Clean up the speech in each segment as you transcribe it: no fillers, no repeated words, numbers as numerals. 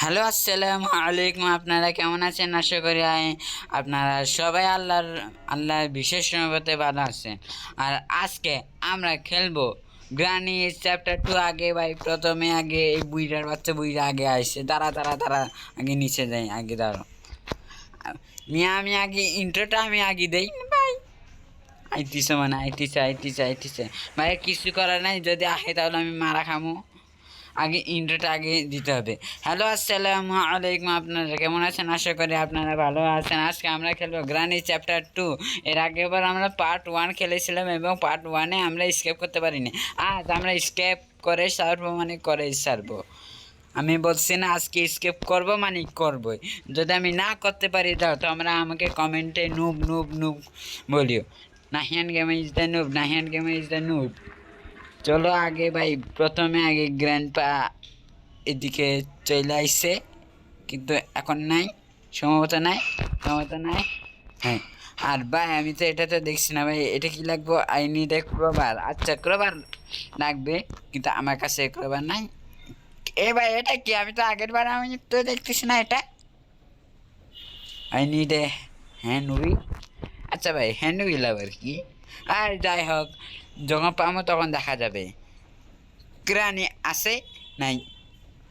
Hello, আসসালামু আলাইকুম। আপনারা কেমন আছেন? আশা করি আপনারা সবাই আল্লাহর বিশেষ রহমতে ভালো আছেন। আর আজকে আমরা খেলবো গ্রানি চ্যাপ্টার 2। আগে ভাই প্রথমে আগে এই বুইড়ার বাচ্চা বুইড়া আগে আসছে। দাঁড়া আগে নিচে যাই, আগে দাঁড়ো মিয়া। আমি আগে ইন্ট্রোটা আমি আগে দেই ভাই। আইতিছে মানে আইতিছে ভাই, কিছু করার নাই। যদি আহে তাহলে আমি মারা খামো। আগে ইন্ট্রোটা আগে দিতে হবে। হ্যালো, আসসালামু আলাইকুম। আপনারা কেমন আছেন? আশা করি আপনারা ভালো আছেন। আজকে আমরা খেলবো গ্রানি চ্যাপ্টার 2। এর আগেবার আমরা পার্ট 1 খেলেছিলাম এবং পার্ট 1-এ আমরা স্কেপ করতে পারিনি। আজ আমরা স্কেপ করে সারবো, মানে করে সারবো। আমি বলছি না আজকে স্কেপ করবো, মানে করবোই। যদি আমি না করতে পারি তো তোমরা আমাকে কমেন্টে নুব নুব নুব বলিও। Nahiyan game is the noob, Nahiyan game is the noob. চলো আগে ভাই, প্রথমে আগে গ্র্যান্ডপা এদিকে চলে আইসে, কিন্তু এখন নাই, সম্ভবত নাই। হ্যাঁ, আর ভাই আমি তো এটা তো দেখছি না ভাই। এটা কি লাগবো? I need a crowbar. আচ্ছা, ক্রোবার লাগবে, কিন্তু আমার কাছে ক্রোবার নাই। এ ভাই এটা কি? আমি তো আগের বার আমি তো দেখতেছি না এটা। I need a hand wheel. আচ্ছা ভাই, হ্যান্ড হুইল আবার কি? আর যাই হোক, যখন পাবো তখন দেখা যাবে। গ্রানি আছে? নাই,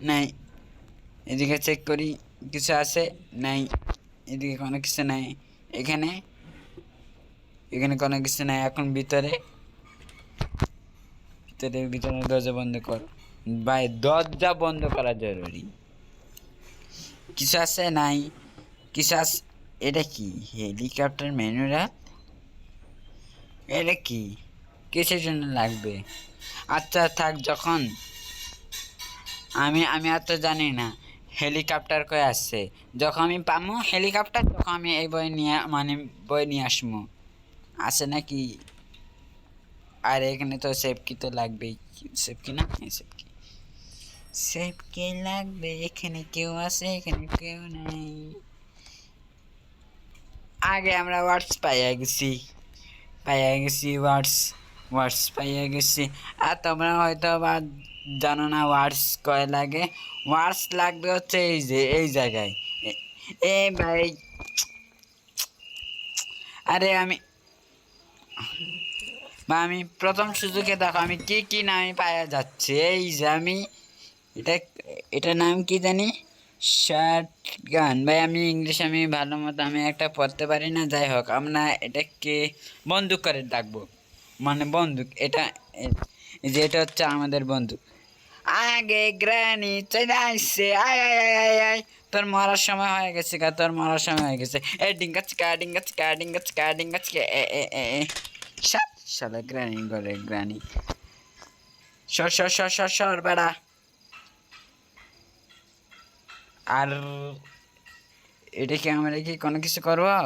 নাই। এদিকে চেক করি, কিছু আছে? নাই। এদিকে কোনো কিছু নাই। এখানে এখানে কোনো কিছু নাই। এখন ভিতরে দরজা বন্ধ কর ভাই। দরজা বন্ধ করা জরুরি। কিছু আছে? নাই। কিছু আছে? এটা কি? হেলিকপ্টার ম্যানুরা? এটা কি? কিসের জন্য লাগবে? আচ্ছা থাক, যখন আমি আমি আর তো জানি না হেলিকপ্টার কয়ে আসছে। যখন আমি পামো হেলিকপ্টার, তখন আমি এই বই নিয়ে আসবো। আছে নাকি? আর এখানে তো সেফ কি তো লাগবেই। সেফ কি না? সেফ কি লাগবে? এখানে কেউ আছে? এখানে কেউ নাই। আগে আমরা ওয়ার্ডস পাইয়া গেছি ওয়ার্ডস পাইয়া গেছি। আর তোমরা হয়তো বা জানো না ওয়ার্ডস কয় লাগে। ওয়ার্ডস লাগবে হচ্ছে এই জায়গায়। এ ভাই, আরে আমি প্রথম সুযোগে দেখো আমি কি নামে পাওয়া যাচ্ছে। এই যে আমি এটা এটার নাম কি জানি? শার্ট গান ভাই। আমি ইংলিশ আমি ভালো মতো আমি একটা পড়তে পারি না। যাই হোক, আমরা এটাকে বন্দুক করে ডাকবো, মানে বন্দুক। এটা হচ্ছে আমাদের বন্দুক। আগে গ্রানি চলে আসছে। আয় আয় আয় আয় আয়, তোর মরার সময় হয়ে গেছে তোর মরার সময় হয়ে গেছে। এই ডিঙ্গা চিকা ডিঙ্গা চিকা ডিঙ্গা চিকা ডিঙ্গা চিকা এ এ এ এ সাত শালা গ্রানি করে গ্রানি। সর বেড়া। আর এটা কি আমরা কি কোনো কিছু করবো?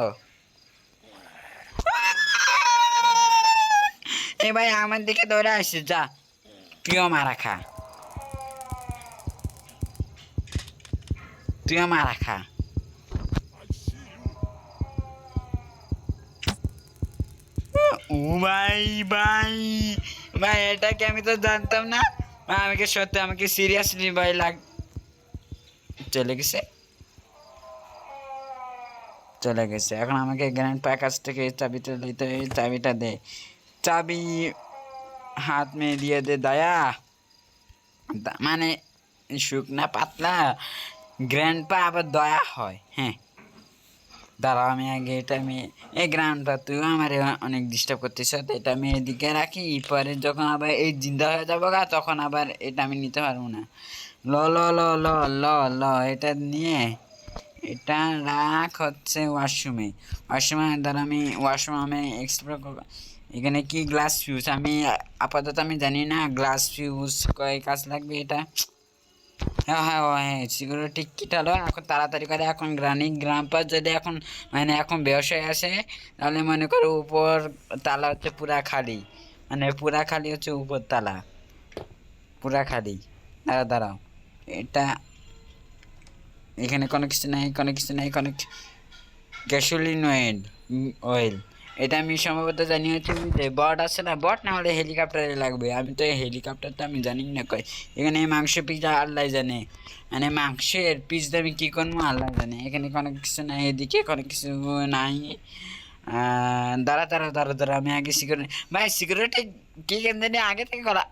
এ ভাই আমার দিকে দৌড়ে আসছে। যা, তুইও মারা খা, তুইও মারা খা। ও ভাই ভাই ভাই, এটাকে আমি তো জানতাম না ভাই। আমাকে সিরিয়াসলি ভাই চলে গেছে চলে গেছে। এখন আমাকে গ্র্যান্ড পা কাছ থেকে চাবিটা দিতে, চাবিটা দে। চাবি হাত में দিয়ে দে দয়া। মানে শুকনা পাতলা গ্র্যান্ড পা আবার দয়া হয়? হ্যাঁ, দাঁড়াও আমি আগে এই গ্রাউন্ডটা তুইও আমার অনেক ডিস্টার্ব করতেছ, তো এটা আমি এদিকে রাখি। পরে যখন আবার এই জিন্দা হয়ে যাবো গা, তখন আবার এটা আমি নিতে পারবো না। ল ল ল ল ল ল এটা নিয়ে এটা রাখ হচ্ছে ওয়াশরুমে দ্বারা আমি ওয়াশরুমে এক্সপ্লোর করবো। এখানে কি গ্লাস ফিউজ? আমি আপাতত আমি জানি না গ্লাস ফিউজ কয় কাজ লাগবে এটা। হ্যাঁ, সিকিউরিটি কিট হলো। এখন তাড়াতাড়ি করে, এখন গ্রাম্পা যদি এখন মানে এখন বেহোশ হয়ে আসে, তাহলে মনে করো উপর তালা হচ্ছে পুরা খালি, মানে পুরা খালি হচ্ছে উপর তালা পুরা খালি। দাঁড়াও, এটা এখানে কোনো কিছু নাই, কোনো গ্যাসোলিন অয়েল। এটা আমি সম্ভবত জানি হচ্ছে যে বট আছে না, বট না হলে হেলিকপ্টারে লাগবে। আমি তো হেলিকপ্টার তো আমি জানি না কই। এখানে মাংস পিজা আল্লাহ জানে, মানে মাংসের পিস আমি কী করবো আল্লাহ জানে। এখানে কোনো কিছু নাই, এদিকে কোনো কিছু নাই। দাঁড়া দাঁড়া দাঁড়া দাঁড়া, আমি আগে সিকিউরিটি ভাই, সিকিউরিটি কী কেন জানি আগে থেকে করা।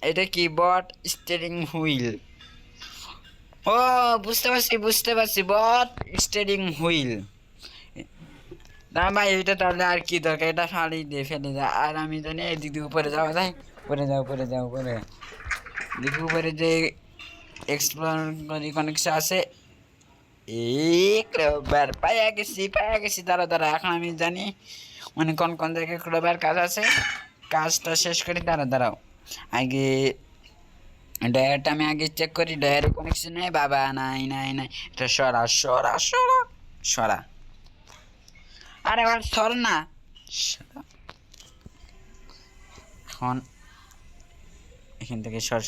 এটা কি বট স্টিয়ারিং হুইল? ও বুঝতে পারছি বট স্টিয়ারিং হুইল। না ভাই এটা তাহলে আর কি দরকার, এটা ফেলে দেয়। আর আমি জানি এদিক দিয়ে উপরে যাওয়া যায়, উপরে যাও দেখি উপরে যে এক্সপ্লোর করি কোনো কিছু আছে। ক্লোবার পাইয়া গেছি। দাঁড়া এখন আমি জানি মানে কোন জায়গায় ক্লোবার কাজ আছে, কাজটা শেষ করি। দাঁড়াও আগে ডায়ারটা আমি আগে চেক করি, ডায়ারে কোনো কিছু নেই বাবা। নাই এটা সরা আরে এবার সর না। এখন এখান থেকে সর।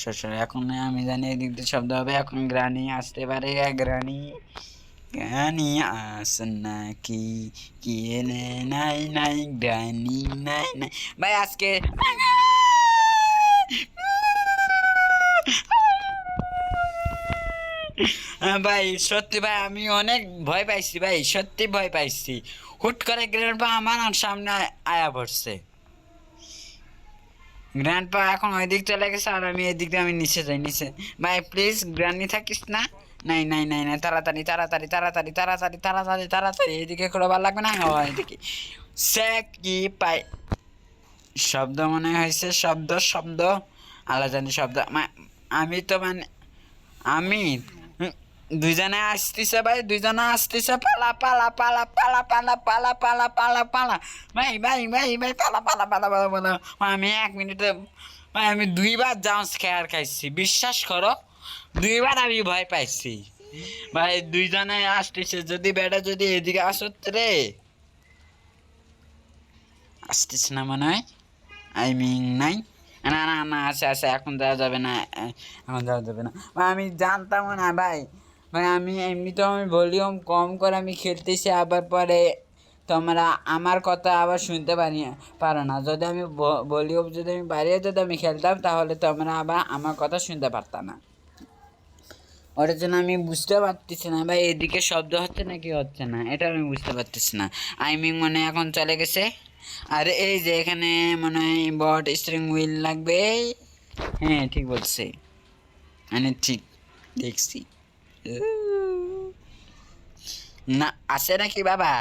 এখন আমি জানি এদিক দিয়ে শব্দ হবে, এখন গ্রানি আসতে পারে। গ্রানি আস নাকি কি নাই গ্রানি নাই ভাই আজকে ভাই সত্যি ভাই আমি অনেক ভয় পাইছি ভাই, সত্যি ভয় পাইছি। হুট করে গ্র্যান্ডপা আমার সামনে আয়া পড়ছে। গ্র্যান্ডপা এখন ওই দিক চলে গেছে আর আমি এদিক দিয়ে আমি নিচে যাই ভাই প্লিজ গ্র্যান্ডি থাকিস না। নাই তাড়াতাড়ি এদিকে করে ভালো লাগবে না। এদিকে সে কি পাই শব্দ মনে হয়েছে, শব্দ আল্লাহ জানি শব্দ। আমি তো মানে আমি দুইজনে আসতেছে ভাই, পালা ভাই পালা। আমি 1 মিনিটে ভাই আমি 2বার জাম্প স্কেয়ার খাইছি, বিশ্বাস করো 2বার আমি ভয় পাইছি ভাই। দুইজনে আসতেছে, যদি বেটা যদি এদিকে আসত রে, আসতেছে না মনে হয়। নাই না আছে এখন যাওয়া যাবে না, ভাই আমি জানতাম না ভাই। আমি এমনি তো আমি ভলিউম কম করে আমি খেলতেছি, আবার পরে তোমরা আমার কথা আবার শুনতে পারো না। যদি আমি ভলিউম যদি আমি বাড়িয়ে যদি আমি খেলতাম তাহলে তোমরা আবার আমার কথা শুনতে পারতাম না। ওটার জন্য আমি বুঝতে পারতেছি না ভাই এদিকে শব্দ হচ্ছে না কি হচ্ছে না, এটা আমি বুঝতে পারতেছি না। মনে এখন চলে গেছে। আর এই যে এখানে মনে হয় বট স্টিয়ারিং হুইল লাগবে। হ্যাঁ ঠিক বলছে, মানে ঠিক দেখছি না। আসে নাকি বাবা?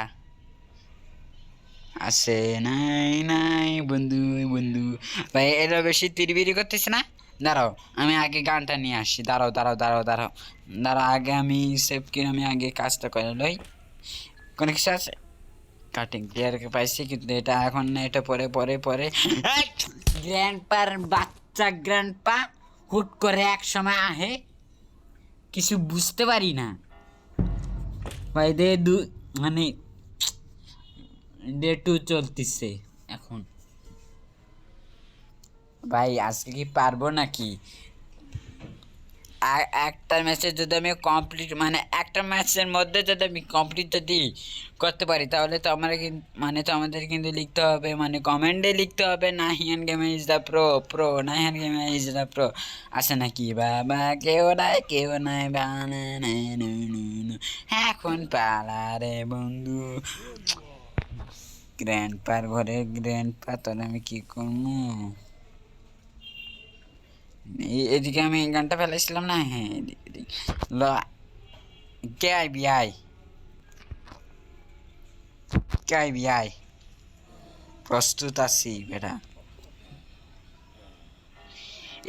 আসে নাই বন্ধু ভাই। এটা বেশি তিরিবিরি করতেছে না। দাঁড়াও আমি আগে গানটা নিয়ে আসি। দাঁড়াও আগে আমি সেভ কিনে আমি আগে কাজটা করে লই। কোনো কিছু আছে কাটিং প্লেয়ারকে পাইছি, কিন্তু এটা এখন না, এটা পরে গ্র্যান্ডপার বাচ্চা গ্র্যান্ডপা হুট করে এক সময় আহে, কিছু বুঝতে পারি না ভাই। মানে ডে 2 চলতেছে এখন ভাই। আজকে কি পারবো নাকি? একটা ম্যাচের যদি আমি কমপ্লিট মানে একটা ম্যাচের মধ্যে যদি আমি কমপ্লিট যদি করতে পারি তাহলে তো আমার মানে তো আমাদের কিন্তু লিখতে হবে, মানে কমেন্টে লিখতে হবে Nahiyan game is the pro Nahiyan game is the pro. আসে নাকি বাবা? কেউ নাই এখন পালা রে বন্ধু। গ্র্যান্ডপার ঘরে গ্র্যান্ডপা, তাহলে আমি কি করবো? এদিকে আমি গানটা ফেলাইছিলাম না। হ্যাঁ এদিকে কে আই প্রস্তুত আছি বেটা।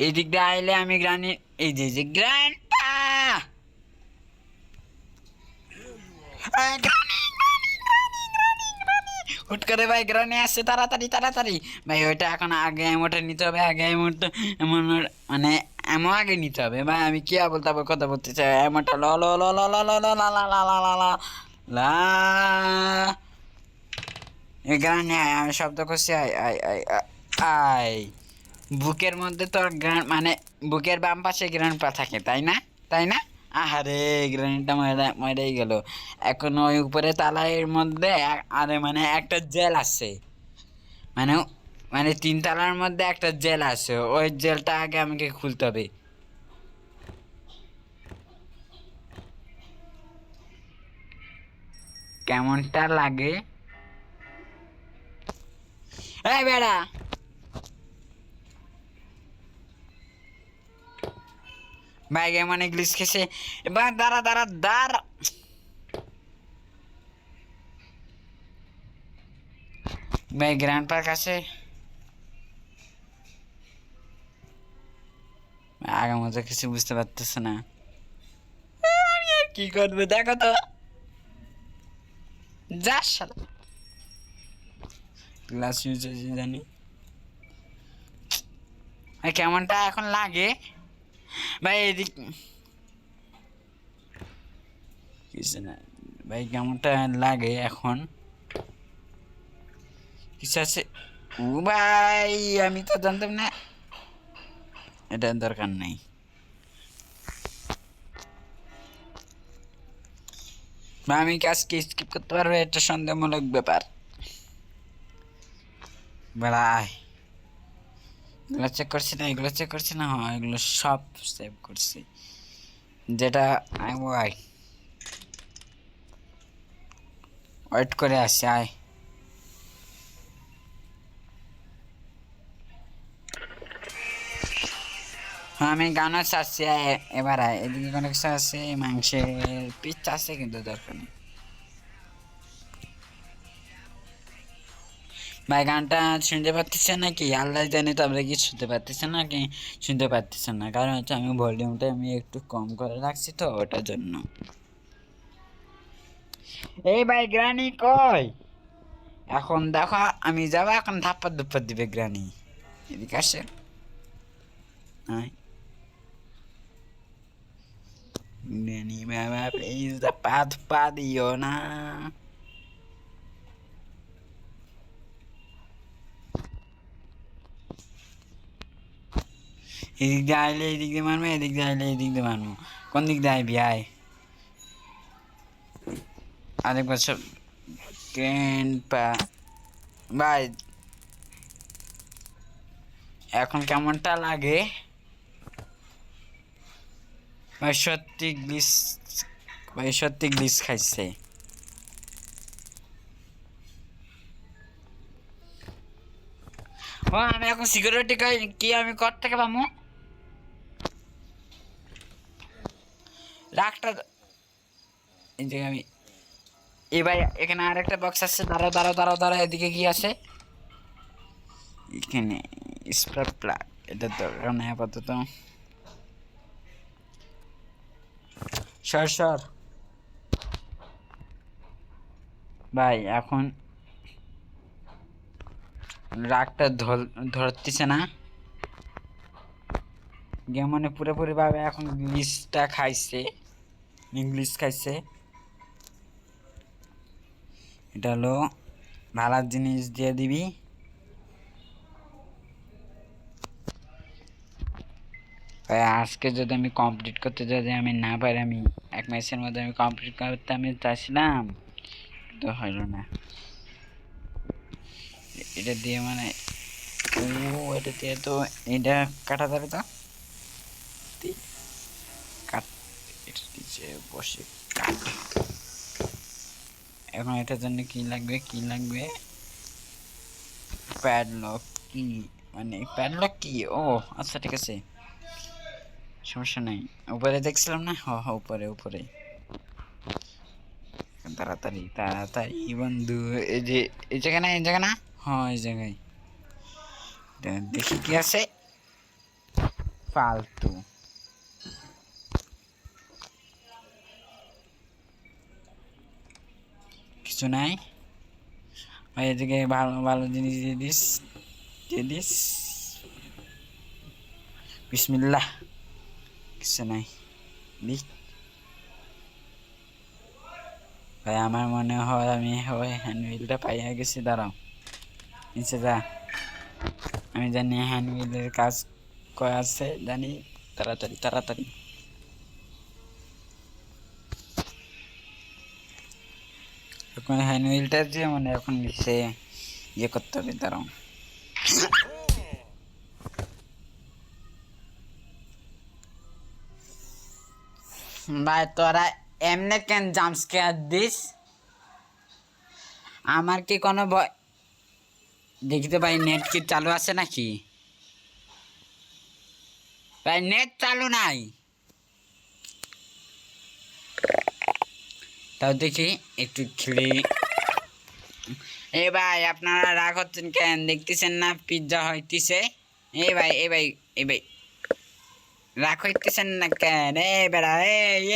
এই দিক দিয়ে আইলে আমি গ্রানি এই যে গ্র্যান্ডপা হুট করে ভাই গ্রানি আসছে, তাড়াতাড়ি ভাই। ওইটা এখন আগে এমনটা নিতে হবে, আগে এমনটা এমন মানে এমন আগে নিতে হবে ভাই। আমি কি বলতে কথা বলতে চাই, এমনটা লা গ্রানি আয়, আমি শব্দ করছি আই। বুকের মধ্যে তো মানে বুকের বাম পাশে গ্রান্ডপা থাকে, তাই না? আহারে গ্রানিটা মরেই গেল। এখন ওই উপরে তালাইয়ের মধ্যে আরে মানে একটা জেল আছে, মানে মানে 3 তলার মধ্যে একটা জেল আছে, ওই জেলটা আগে আমাকে খুলতে হবে। কেমনটা লাগে? এই বেড়া, ভাই কেমন ইংলিশ খেছে। এবার দাঁড়া দাঁড়া দাঁড়া, ভাই গ্র্যান্ড পার্ক আছে আগের মতো কিছু বুঝতে পারতেছে না। আমি আর কি করবে দেখো তো, যা শালা গ্লাস ইউজ জানি। ভাই কেমনটা এখন লাগে ভাই, এদিক কিছু না ভাই, কেমনটা লাগে এখন? কিছু আছে? ও ভাই আমি তো জানতাম না, এটার দরকার নেই। বা আমি কি আজকে স্কিপ করতে পারবো? এটা সন্দেহমূলক ব্যাপার। বেড়ায় এগুলো চেক করছি না, এগুলো চেক করছি না, হ্যাঁ এগুলো সব সেভ করছি। যেটা আই ওয়াই ওয়েট করে আসি, আয়। হ্যাঁ আমি গানও চাচ্ছি, এবার আয় এদিকে কোনো কিছু আছে, মাংসের পিস আছে কিন্তু দরকার নেই। ভাই গানটা শুনতে পারতেছেন নাকি? আল্লাহ জানে, তো আমরা কি শুনতে পারতেছেন নাকি শুনতে পারতেছেন না, কারণ হচ্ছে আমি ভলিউমটা আমি একটু কম করে রাখছি তো, ওটার জন্য। এই ভাই গ্রানি কই? এখন দেখো আমি যাবো, এখন ধাপ্পা ধুপ্পা দিবে গ্রানি। এদিকে আসে, গ্রানি বাবা প্লিজ ধাপ্পা ধুপ্পা দিও না। এদিক দিয়ে আইলে এদিক দিয়ে মারবো, এদিক দিয়ে আইলে এদিক দিয়ে মারবো। কোন দিক দিয়ে আইবি আয়? আরেক বছর গ্র্যান্ডপা ভাই এখন কেমনটা লাগে? ভাই সত্যি গ্লিস, ভাই সত্যি গ্লিস খাইছে। ও আমি এখন সিকিউরিটি কি আমি কর থেকে পাবো? রাগটা এই যে আমি, এবার এখানে আরেকটা বক্স আছে, দাঁড়াও দাঁড়াও দাঁড়াও দাঁড়াও, এদিকে কি আছে এখানে? স্পার্ক প্লাগ, এটা দরকার নেই আপাতত। সর সর ভাই, এখন রাগটা ধরতেছে না, মানে পুরোপুরি ভাবে এখন গ্লিচটা খাইছে, ইংলিশ খাইছে। এটা হলো ভালো জিনিস দিয়ে দিবি। ভাই আজকে যদি আমি কমপ্লিট করতে, যদি আমি না পারি, আমি 1 ম্যাচের মধ্যে আমি কমপ্লিট করতে আমি চাইছিলাম, তো হলো না। এটা দিয়ে মানে ও, এটা দিয়ে তো এটা কাটা যাবে তো, কাট, এটা নিচে বসে কাট। এখন এটার জন্য কি লাগবে, কি লাগবে? প্যাডলক কি, মানে প্যাডলক কি? ও আচ্ছা ঠিক আছে, সমস্যা নাই। উপরে দেখছিলাম না, হ হ উপরে উপরে। তাড়াতাড়ি তাড়াতাড়ি বন্ধু, এই যে এই জায়গা না, এই জায়গা না, হ্যাঁ এই জায়গায়। দেখি কি আছে, ফালতু কিছু নাই। ভাই এদিকে ভালো ভালো জিনিস দিয়ে দিস, দিয়ে দিস। বিসমিল্লাহ, কিছু নাই দি। ভাই আমার মনে হয় আমি হয় হ্যান্ডউইলটা পাইয়া গেছি, দাঁড়াও নিচে যা। আমি জানি হ্যান্ডউইলের কাজ কয় আছে জানি, তাড়াতাড়ি তাড়াতাড়ি। এখন হ্যান্ডউইলটা যে মানে এখন নিচে ইয়ে করতে হবে, দাঁড়াও। ভাই তোরা এমনি কেন জাম্পস্কেয়ার দিস? আমার কি কোনো ভয়? দেখতে ভাই নেট কি চালু আছে নাকি? ভাই নেট চালু নাই। তাও দেখি একটু খেলি। এ ভাই আপনারা রাগ হচ্ছেন কেন? দেখতেছেন না পিজ্জা হইতেছে? এ ভাই এ ভাই এ ভাই রাগ হইতেছেন না কেন? এ বেড়া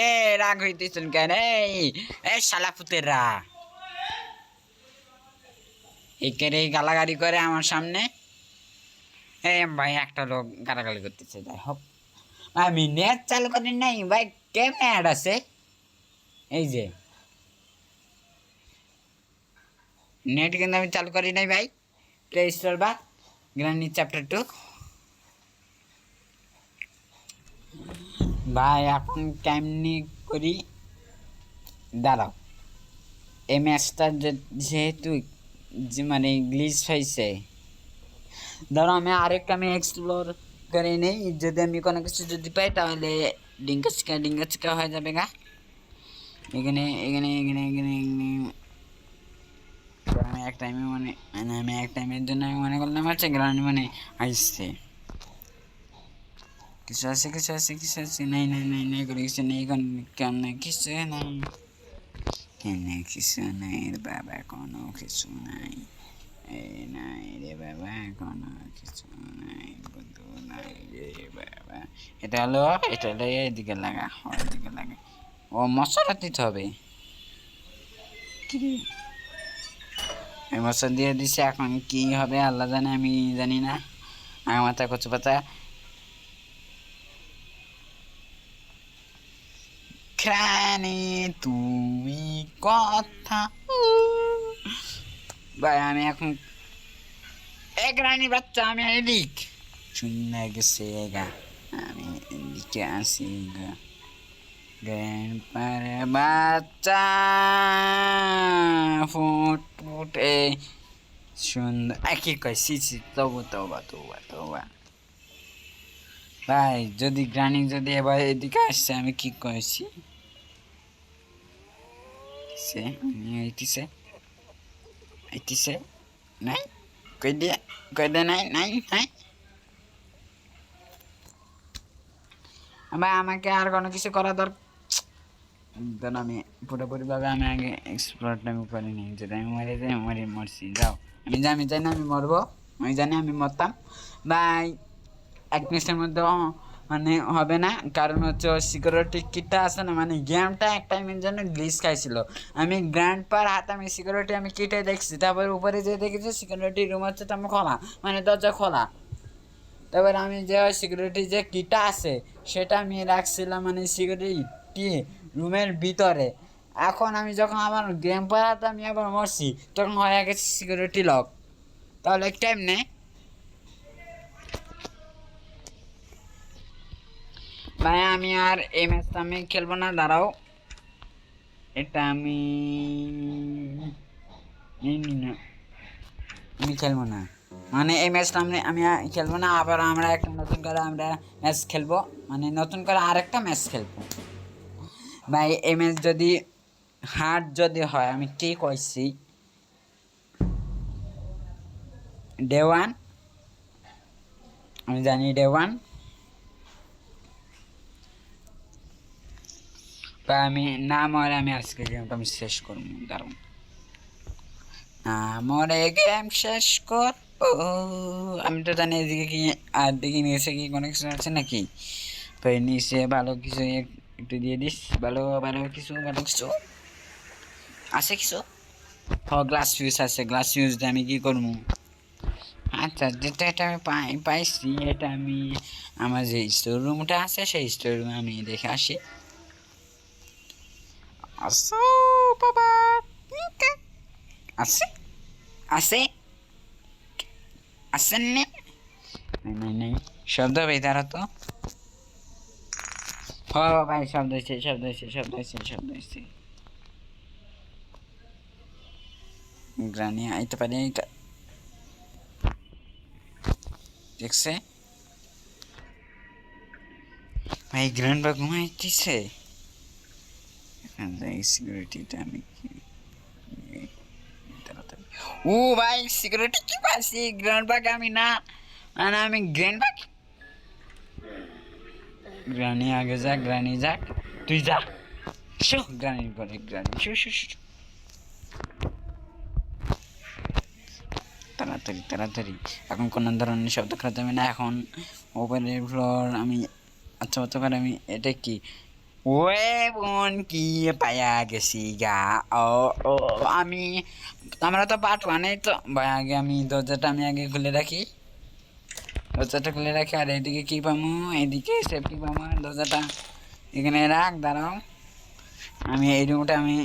এ রাগ হইতেছেন কেন? এ শালা পুতেরা একেরে গালাগালি করে আমার সামনে। এ ভাই একটা লোক গালাগালি করতেছে, যাই হোক। আমি নেট চালু করি নাই ভাই, কেমনে অ্যাড আছে? এই যে নেট কিন্তু আমি চালু করি নাই ভাই। প্লে স্টোর বা গ্রানি চ্যাপ্টার 2। ভাই এখন কেমনি করি? দাঁড়াও, এই ম্যাচটা যেহেতু মানে গ্লিচ হয়েছে, ধরো আমি আরেকটা আমি এক্সপ্লোর করে নেই, যদি আমি কোনো কিছু যদি পাই তাহলে ডিঙ্গা চিকা হয়ে যাবে গা। এখানে এখানে এখানে এখানে এখানে আমি এক টাইমে আমি এক টাইমের জন্য আমি মনে করলাম হচ্ছে গ্রানি মানে আসছে। কিছু আছে নাই নাই নাই নাই করে কিছু নেই, কেন কিছু নাই, কেন কিছু নাই রে বাবা, কোনো কিছু নাই। এই নাই রে বাবা, কোনো কিছু নাই, বন্ধু নাই রে বাবা। এটা হলো এদিকে লাগা, এদিকে লাগা। ও মশলা দিতে হবে কি রে? এই মশলা দিয়ে দিছে, এখন কি হবে আল্লাহ জানে, আমি জানি না। আমার মাথা কচু পাতা। খানে তুমি কথা ভাই, আমি এখন এক রানী বাচ্চা, আমি এদিক শুনে গেছে গা, আমি এদিকে আসি গা। গ্র্যান্ডপারে বাচ্চা ফুট ফুটে সুন্দর, কি কয় সি তবু তবা ভাই, যদি গ্রানি যদি এবার এদিকে আসছে, আমি কি কয়েছি সে আইতিছে আইতিছে নাই কই দে নাই নাই নাই। ভাই আমাকে আর কোনো কিছু করা দরকার, আমি পুরোপুরিভাবে আমি আগে এক্সপ্লোরটা আমি করিনি, যদি আমি মরে যাই মরছি, যাও। আমি জানি না আমি মরবো, আমি জানি আমি মরতাম ভাই। এক মিনিটের মধ্যে মানে হবে না, কারণ হচ্ছে সিকিউরিটি কিটটা আছে না, মানে গেমটা এক টাইমের জন্য গ্লিচ খাইছিল। আমি গ্র্যান্ড পার হাতে আমি সিকিউরিটি আমি কিটে দেখছি, তারপরে উপরে যে দেখেছি সিকিউরিটি রুম হচ্ছে তেমন খোলা, মানে দরজা খোলা। তারপরে আমি যে সিকিউরিটি যে কিটা আছে সেটা আমি রাখছিলাম মানে সিকিউরিটি রুমের ভিতরে। এখন আমি যখন আমার গেম পার হাতে আমি আবার মরছি, তখন হয়ে গেছে সিকিউরিটি লক। তাহলে টাইম নেই ভাই, আমি আর এই ম্যাচটা আমি খেলবো না, দাঁড়াও। এটা আমি আমি খেলবো না, মানে এই ম্যাচটা আমি খেলবো না। আবার আমরা একটা নতুন করে আমরা ম্যাচ খেলবো, মানে নতুন করে আরেকটা ম্যাচ খেলবো ভাই। এই ম্যাচ যদি হার্ড যদি হয়, আমি কি কইছি ডে 1, আমি জানি ডে 1 বা আমি না মরে আমি আজকে গেমটা আমি শেষ করবো, দাঁড়ান না মরে গেম শেষ কর। ও আমি তো জানি এদিকে কি আর দিকে নিচে কি কোনো কিছু আছে নাকি? তো নিচে ভালো কিছু একটু দিয়ে দিস, ভালো ভালো কিছু আছে কিছু। ও গ্লাস ফিউজ আছে, গ্লাস ফিউজ দিয়ে আমি কি করবো? আচ্ছা, যেটা এটা আমি পাইছি, এটা আমি আমার যে স্টোর রুমটা আছে সেই স্টোর রুমে আমি দেখে আসি। আসো বাবা, আছে আছে আসেন নেই নাই নাই শব্দ ভাই, তারা তো হ ভাই, শব্দ হয়েছে। গ্রানি আইতে পারি এটা দেখছে ভাই, গ্রান্ড বা ঘুমাইতেছে। এই সিকিউরিটিটা আমি তাড়াতাড়ি ও ভাই সিকিউরিটি কি পাচ্ছি গ্র্যান্ড বাগ আমি না মানে আমি গ্র্যান্ড বাগ গ্রানি আগে যা গ্রানি যাক তুই যা শো গ্রানির পরে গ্রানি শো শো শো তাড়াতাড়ি তাড়াতাড়ি এখন কোনো ধরনের শব্দ করতে হবে না এখন ওপরের ফ্লোর আমি আচ্ছা আচ্ছা করে আমি এটা কি ওয়ে বোন কি পায়া গেছি গা ও ও আমি আমরা তো পার্ট ওয়ানে তো ভাই আগে আমি দরজাটা আমি আগে খুলে রাখি দরজাটা খুলে রাখি আর এদিকে কি পামো এদিকে সেফটি পামো আর দরজাটা এখানে রাখ দাঁড়াও আমি এই রুমটা আমি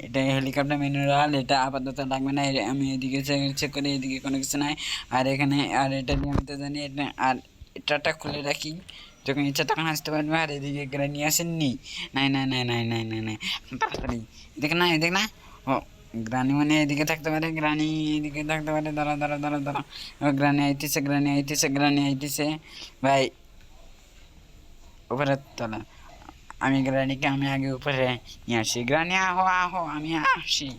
এটা হেলিকপ্টার ম্যানুয়াল এটা আপাতত লাগবে না আমি এদিকে চেক করি এদিকে কোনো কিছু নাই আর এখানে আর এটা নিয়ে আমি তো জানি এটা আর এটাটা খুলে রাখি যখন ইচ্ছা তখন আসতে পারবে আর এদিকে গ্রানি আসেননি নাই নাই নাই নাই নাই নাই নাই তাড়াতাড়ি এদিকে না এদিকে না ও গ্রানি মানে এদিকে থাকতে পারে গ্রানি এদিকে থাকতে পারে দাঁড়া দাঁড়া দাঁড়া দাঁড়া গ্রানি আইতেছে গ্রানি আইতেছে গ্রানি আইতেছে ভাই উপরে তলা আমি গ্রানিকে আমি আগে উপরে নিয়ে আসি গ্রানি আহো আহো আমি আসি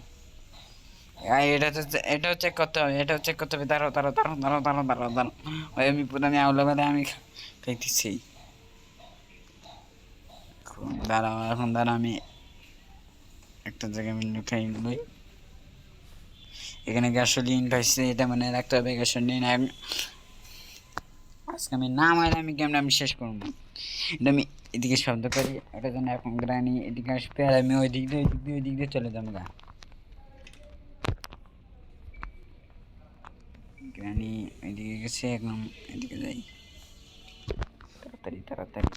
এটাও চেক করতে হবে এটাও চেক করতে হবে দাঁড়াও দাঁড়াও দাঁড়াও দাঁড়াও দাঁড়াও দাঁড়াও দাঁড়াও ওই আমি পুরানি আউলা বেলা আমি খাইতেছি দাঁড়াও এখন দাঁড়াও আমি একটা জায়গায় আমি লুকাই লই এখানে গ্যাসোলিন পাইছে এটা মানে রাখতে হবে গ্যাসোলিন আজকে আমি না মারে আমি গেমটা আমি শেষ করবো এটা আমি এদিকে শব্দ করি ওটার জন্য এখন গ্রানি এদিকে আসবে আর আমি ওই দিক দিয়ে ওই দিক দিয়ে চলে যাবো গা গ্রানি এদিকে গেছে এখন এদিকে যাই তাড়াতাড়ি তাড়াতাড়ি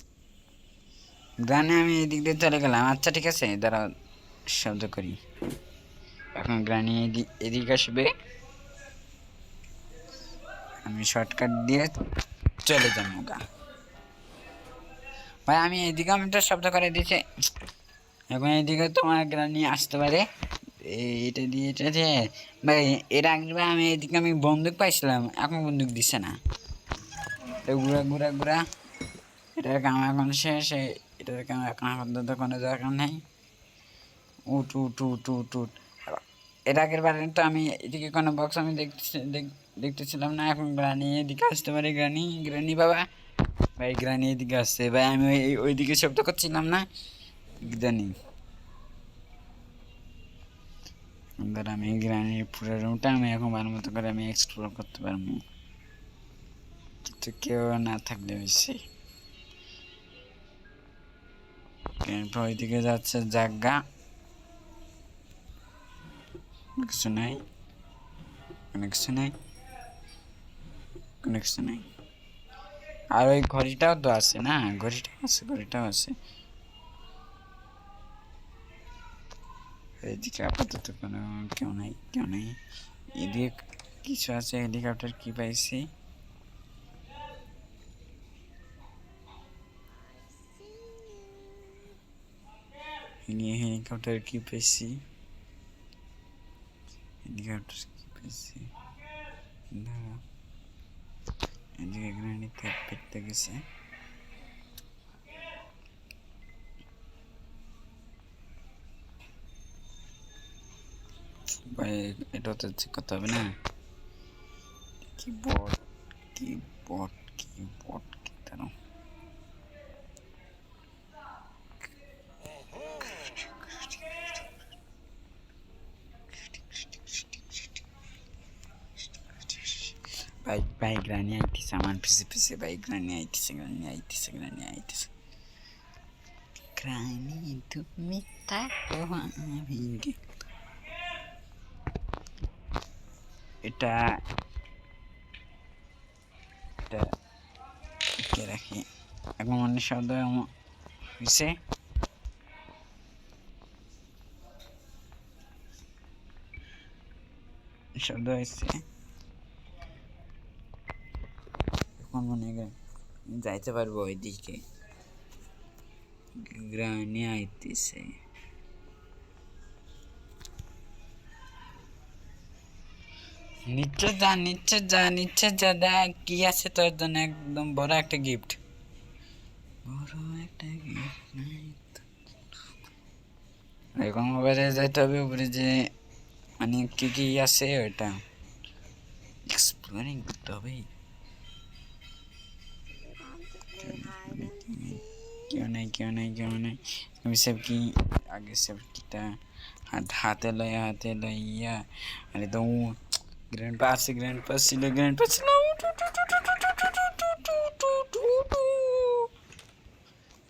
গ্রানি আমি এদিক দিয়ে চলে গেলাম আচ্ছা ঠিক আছে দাঁড়াও শব্দ করি এখন গ্রানি এদিকে আসবে আমি শর্টকাট দিয়ে চলে যাবো গা ভাই আমি এদিকে আমি একটা শব্দ করে দিয়েছি এখন এদিকে তোমার গ্রানি আসতে পারে এটা দিয়ে এটা দিয়ে ভাই এর আগে আমি এদিকে আমি বন্দুক পাইছিলাম এখন বন্দুক দিচ্ছে না তো ঘুরা ঘুরা ঘুরা এটার কাম এখন শেষ এটার কাম এখন আপাতত কোনো দরকার নেই উঠ উঠ উঠ উঠ উঠ এর আগের বারে তো আমি এদিকে কোনো বক্স আমি দেখতেছিলাম না এখন গ্রানি এদিকে আসতে পারে গ্রানি গ্রানি বাবা ভাই গ্রানি এদিকে আসছে ভাই আমি ওইদিকে শব্দ করছিলাম না গ্রানি এবার আমি গ্রানির পুরো রুমটা আমি এখন ভালো মতো করে আমি এক্সপ্লোর করতে পারবো কিন্তু কেউ না থাকলে বেশি ওইদিকে যাচ্ছে জায়গা কিছু নাই কোনো কিছু নাই কোনো কিছু নাই আর ওই ঘড়িটাও তো আছে না ঘড়িটাও আছে এদিকে আপাতত কোনো কেউ নাই এদিকে কিছু আছে হেলিকপ্টার কি পাইছি হেলিকপ্টার কি পাইছি দাঁড়া এদিকে গ্রানিতে পেতে গেছে ভাই এটা তো চেক করতে হবে না কি বট কি তার ভাই গ্রানি আইতেছে আমার পিছে ভাই গ্রানি আইতেছে গ্রানি তুমি থাকো আমি এটা কে রাখি এখন অনেক শব্দ হয়েছে এখন মনে যাইতে পারবো ওইদিকে গ্রানি আইতেছে নিচে যা দেখ কি আছে তোর জন্য একদম বড় একটা গিফট এখন মোবাইলে যাইতে হবে উপরে যে মানে কি কি আছে ওইটা এক্সপ্লোরিং করতে হবে। কেউ নাই কেউ নাই কেউ নাই। আমি সব কি আগে সব কিটা হাতে লইয়া আরে তো গ্র্যান্ড পাস ছিল গ্র্যান্ড পাস ছিল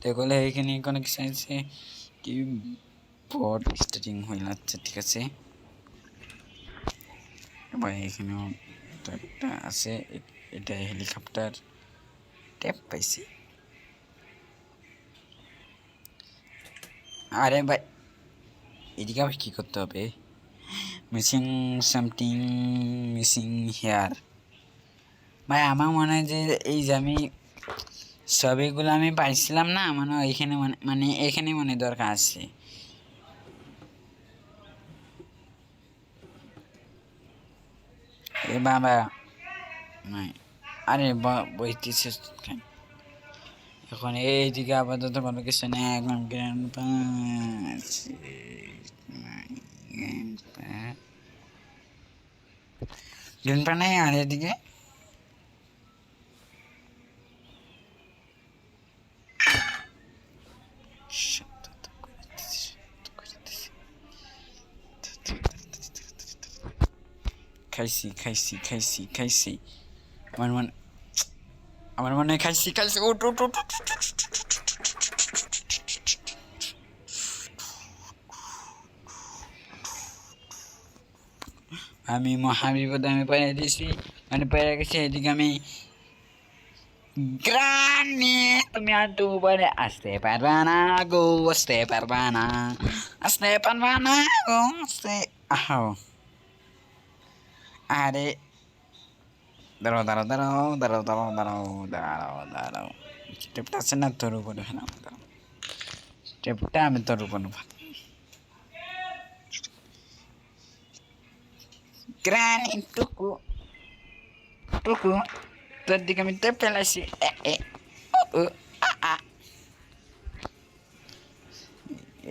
দেখলে এখানে কোনো কিছু আছে কি বট স্টার্টিং হয়ে যাচ্ছে ঠিক আছে। ভাই এখানেও তো একটা আছে, এটা হেলিকপ্টার ট্যাপ পাইছি। আরে ভাই এদিকে আবার কী করতে হবে? Missing something missing here. ভাই আমার মনে হয় যে এই যে আমি ছবিগুলো আমি পাইছিলাম না, মানে এইখানে মানে এখানে মনে দরকার আছে। এ বাবা নাই, আরে বইতেছে এখন এইদিকে আপাতত কোনো কিছু নেই। এখন গ্র্যান্ড পাস গ্র্যান্ড পা নেই। আর এদিকে খাইছি খাইছি খাইছি খাইছি আমার মনে হয় খাইছি খাইছি। উঠ উঠ উঠ উঠ। আমি মহাবিপদে আমি পেরে দিয়েছি, মানে পেরে গেছি। এদিকে আমি গ্রানি তুমি আর তো উপরে আসতে পারবা না গো, আসতে পারবা না, আসতে পারবা না গো, আসতে আহ। আরে দাঁড়াও দাঁড়াও দাঁড়াও দাঁড়াও দাঁড়াও দাঁড়াও দাঁড়াও দাঁড়াও, স্টেপটা আছে না তোর উপরে ফেলাম, স্টেপটা আমি তোর উপরে গ্রানি টুকু টুকু তোর দিকে আমি টেপ ফেলাইছি।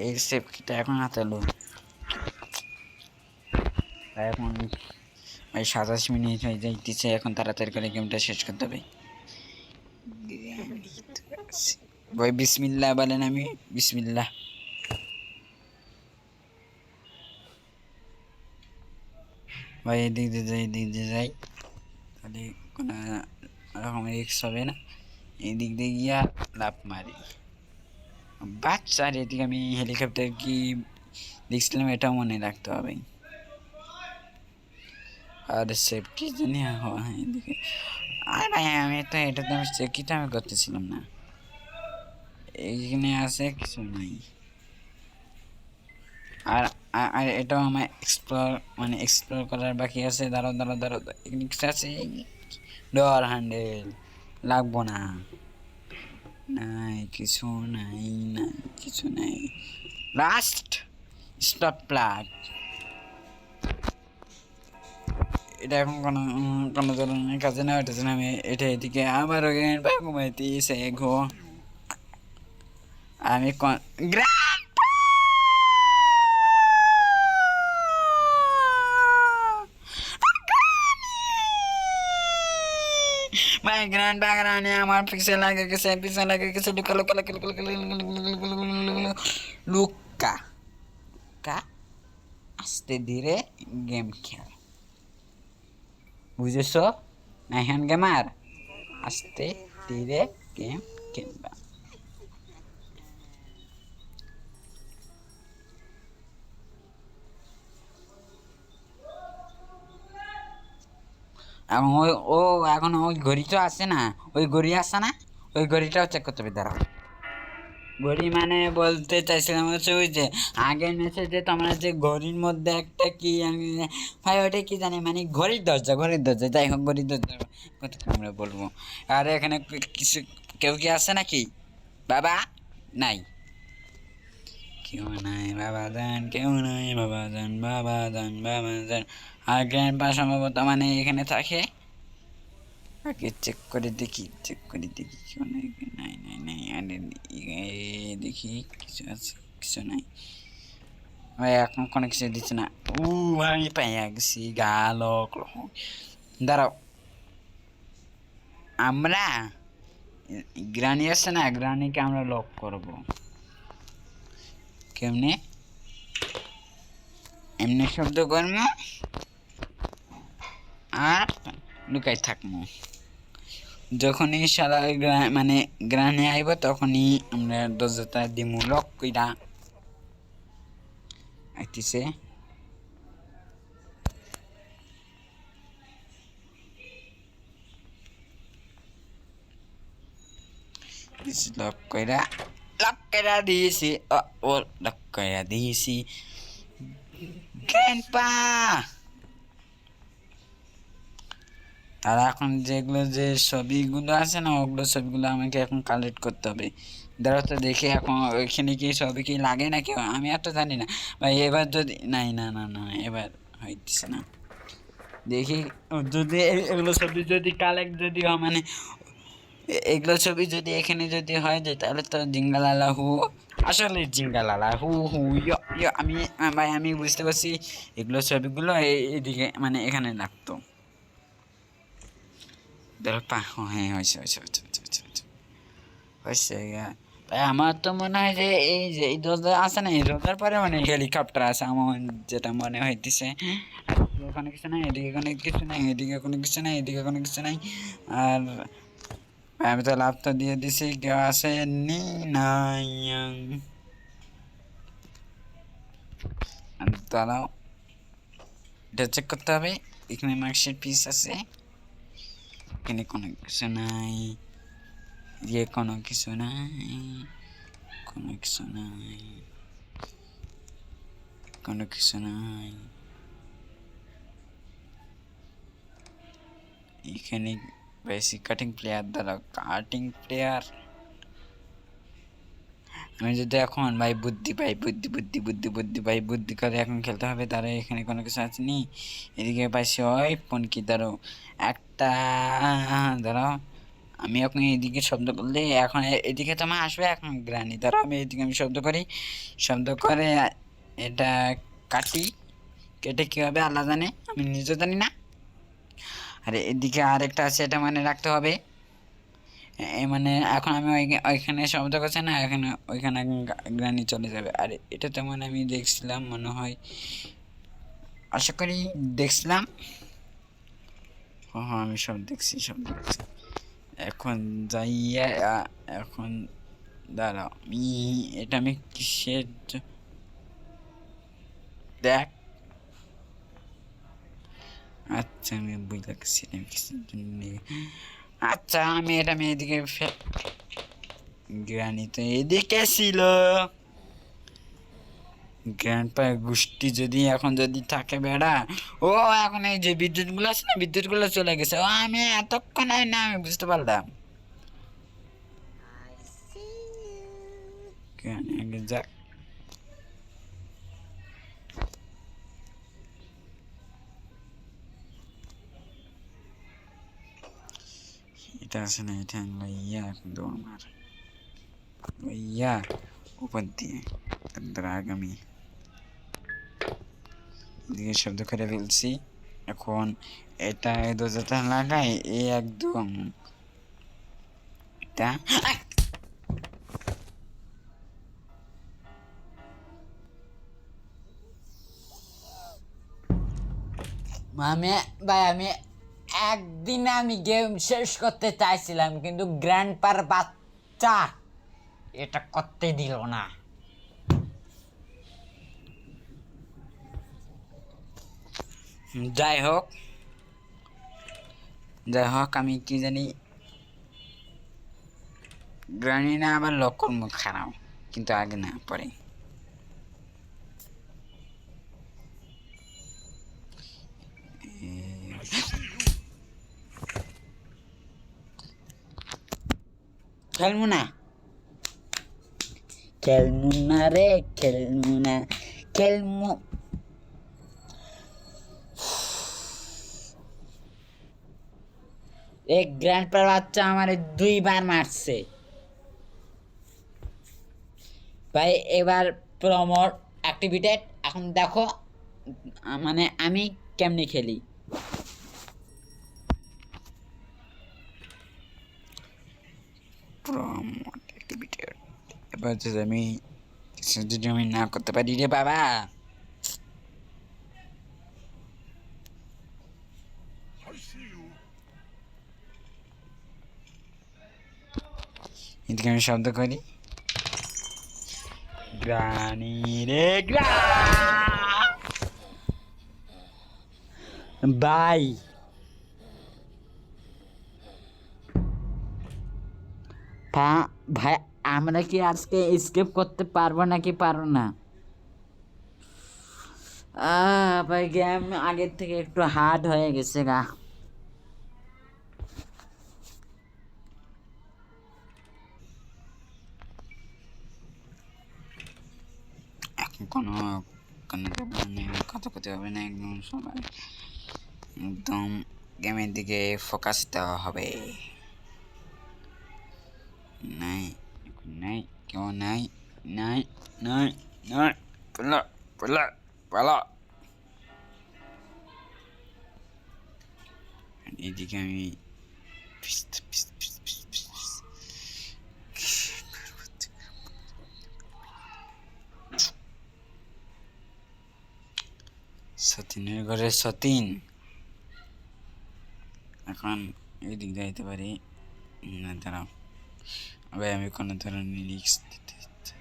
এই স্টেপটা এখন হাতে লো। এখন ভাই 27 মিনিট হয়ে যাইতেছে, এখন তাড়াতাড়ি করে গেমটা শেষ করতে হবে। ভাই বিসমিল্লাহ বলেন, আমি বিসমিল্লাহ। ভাই এদিক দিয়ে যাই এদিক দিয়ে যাই, তাহলে কোনো রকম রিক্স হবে না। এদিক দিয়ে গিয়া লাফ মারি বাচ্চার। এদিকে আমি হেলিকপ্টার কি দেখছিলাম এটাও মনে রাখতে হবে। আর সেফটি জানি হয় এদিকে। আর ভাই আমি তো এটা তো আমি চেকিটা আমি করতেছিলাম না, এইখানে আছে কিছু নাই। আর আর এটাও আমার এক্সপ্লোর করার বাকি আছে। দাঁড়াও দাঁড়াও দাঁড়াও, এখানে কিছু আছে। ডোর হ্যান্ডেল লাগবো না, নাই কিছু নাই, নাই কিছু নাই। লাস্ট স্টপ প্লাগ, এটা এখন কোনো কোনো ধরনের কাজে না হইতেছে না। আমি এটা এদিকে আবার ঘুমাইতেছে ঘো। আমি ভাই গ্র্যান্ড বাগানে আমার পিছে লাগে গেছে লুকা লুকা লুকা লুকা লুকা লুকা কা আস্তে ধীরে গেম খেল, বুঝেছ না? হ্যান্ড গেমার আস্তে ধীরে গেম খেলবা। এখন ও এখন ওই ঘড়ি তো আসে না, ওই ঘড়ি আসে না, ওই ঘড়িটাও চেক করতে হবে। দাঁড়াও, ঘড়ি মানে বলতে চাইছিলাম হচ্ছে ওই যে আগের ম্যাচে যে তোমরা যে ঘড়ির মধ্যে একটা কি আমি ভাই ওটা কি জানি, মানে ঘড়ির দরজা, যাই হোক ঘড়ির দরজা কত আমরা বলবো। আর এখানে কিছু কেউ কি আছে নাকি? বাবা নাই, কেউ নাই বাবা যান, কেউ নাই বাবা যান, বাবা যান বাবা যান। আর গ্র্যান্ড পা সম্ভবত মানে এখানে থাকে। আগে চেক করে দেখি কেউ নাই, নাই নাই নাই। আরে দেখি কিছু আছে, কিছু নাই। ভাই এখন কোনো কিছু দিচ্ছে না। আমি পাইয়া গেছি গাল। দাঁড়াও, আমরা গ্রানি আছে না, গ্রানিকে আমরা লক করব। কেমনে? এমনি শব্দ করব আর লুকাই থাকবো। যখনই সারা মানে গ্রানে আইব তখনই আমরা দরজাটা দিমু লক কইরা। আইতিছে লক কইরা দিয়েছি। ও লক কইরা দিয়েছি। গ্র্যান্ডপা, আর এখন যেগুলো যে ছবিগুলো আছে না, ওগুলো ছবিগুলো আমাকে এখন কালেক্ট করতে হবে। দাঁড়াও তো দেখি এখন ওইখানে কি ছবি কি লাগে নাকি, আমি এত জানি না ভাই। এবার যদি নাই, না না না, এবার হইতেছে না। দেখি যদি এগুলো ছবি যদি কালেক্ট যদি হয়, মানে এগুলো ছবি যদি এখানে যদি হয়ে যায় তাহলে তো জিঙ্গালালা হু, আসলে জিঙ্গালালা হু হু ইয় ইয়। আমি ভাই আমি বুঝতে পারছি এগুলো ছবিগুলো এইদিকে মানে এখানে লাগতো। হ্যাঁ হয়েছে হয়েছে হয়েছে হয়েছে হয়েছে হয়েছে হয়েছে। তাই আমার তো মনে হয় যে এই যে এই দরজা আছে না, এই দরজার পরে মানে হেলিকপ্টার আছে আমার যেটা মনে হইতেছে। ওখানে কিছু নাই, এদিকে কোনো কিছু নাই, এদিকে কোনো কিছু নাই, এদিকে কোনো কিছু নাই। আর আমি তো লাভ তো দিয়ে দিছি, কেউ আসে নি নাই। দাঁড়াও, এটা চেক করতে হবে। এখানে মার্কশিট পিস আছে, এখানে কোনো কিছু নাই, ইয়ে কোনো কিছু নাই, কোনো কিছু নাই, কোনো কিছু নাই। এখানে বেসিক কাটিং প্লেয়ার, দ্বারা কাটিং প্লেয়ার। আমি যদি এখন ভাই বুদ্ধি পাই, বুদ্ধি বুদ্ধি বুদ্ধি বুদ্ধি পাই, বুদ্ধি করে এখন খেলতে হবে। তারা এখানে কোনো কিছু আছে নি, এদিকে পাইছি ওই পনকি। দাঁড়াও একটা, দাঁড়াও আমি এখন এদিকে শব্দ করলে এখন এদিকে তোমার আসবে এখন গ্রানি। দাঁড়াও আমি এদিকে আমি শব্দ করি, শব্দ করে এটা কাটি। কেটে কী হবে আল্লাহ জানে, আমি নিজে জানি না। আর এদিকে আরেকটা আছে, এটা মানে রাখতে হবে। মানে এখন আমি ওইখানে শব্দ করছি না, এখানে ওইখানে গ্রানি চলে যাবে। আর এটা তেমন আমি দেখছিলাম মনে হয়, আশা করি দেখছিলাম। হ্যাঁ আমি সব দেখছি, সব দেখছি। এখন যাইয়া এখন দাঁড়াও, আমি এটা আমি কিসের দেখ। আচ্ছা আমি বুঝতে পারছিলাম কিসের জন্য। আচ্ছা আমি এটা আমি এদিকে গ্রানি তো এদিকে ছিল। গ্র্যান্ডপা গোষ্ঠী যদি এখন যদি থাকে বেড়া, ও এখন এই যে বিদ্যুৎ গুলো আছে না, বিদ্যুৎ গুলো চলে গেছে। ও আমি এতক্ষণ না আমি বুঝতে পারলাম। যাক, এটা আছে না, এটা ইয়া দৌড় মার ইয়া উপর দিয়ে। তারপর আগামী দিকে শব্দ করে ফেলছি। এখন এটা এই দরজাটা লাগাই, এই একদম এটা আমি ভাই আমি একদিন আমি গেম শেষ করতে চাইছিলাম, কিন্তু গ্র্যান্ডপার বাচ্চা এটা করতে দিল না। যাই হোক, যাই হোক, আমি কি জানি গ্রানি না আবার লক্ষ্যর মুখ খারাপ, কিন্তু আগে না পরে। খেলবো না, খেলবো না রে, খেলবো না, খেলবো। এক গ্র্যান্ডপার বাচ্চা আমার 2বার মারছে ভাই। এবার প্রমোট অ্যাক্টিভেটেড। এখন দেখো মানে আমি কেমনে খেলি। Promote activated. এবার যদি আমি যদি আমি না করতে পারি রে বাবা, এদিকে আমি শব্দ করি গ্রানি রে বাই ভাই। আমরা কি আজকে স্কিপ করতে পারবো নাকি পারবো না? ভাই গেম আগের থেকে একটু হার্ড হয়ে গেছে গা। এখন কোনো কোনো কথা করতে হবে না, একদম সবাই একদম গেমের দিকে ফোকাস দেওয়া হবে। নাই নাই কেউ নাই নাই নাই নাই, পালা পালা পালা। এদিকে আমি সতীনের ঘরে সতীন। এখন এই দিক যাইতে পারি না, দাঁড়াও ভাই আমি কোনো ধরনের রিস্ক দিতে চাচ্ছি।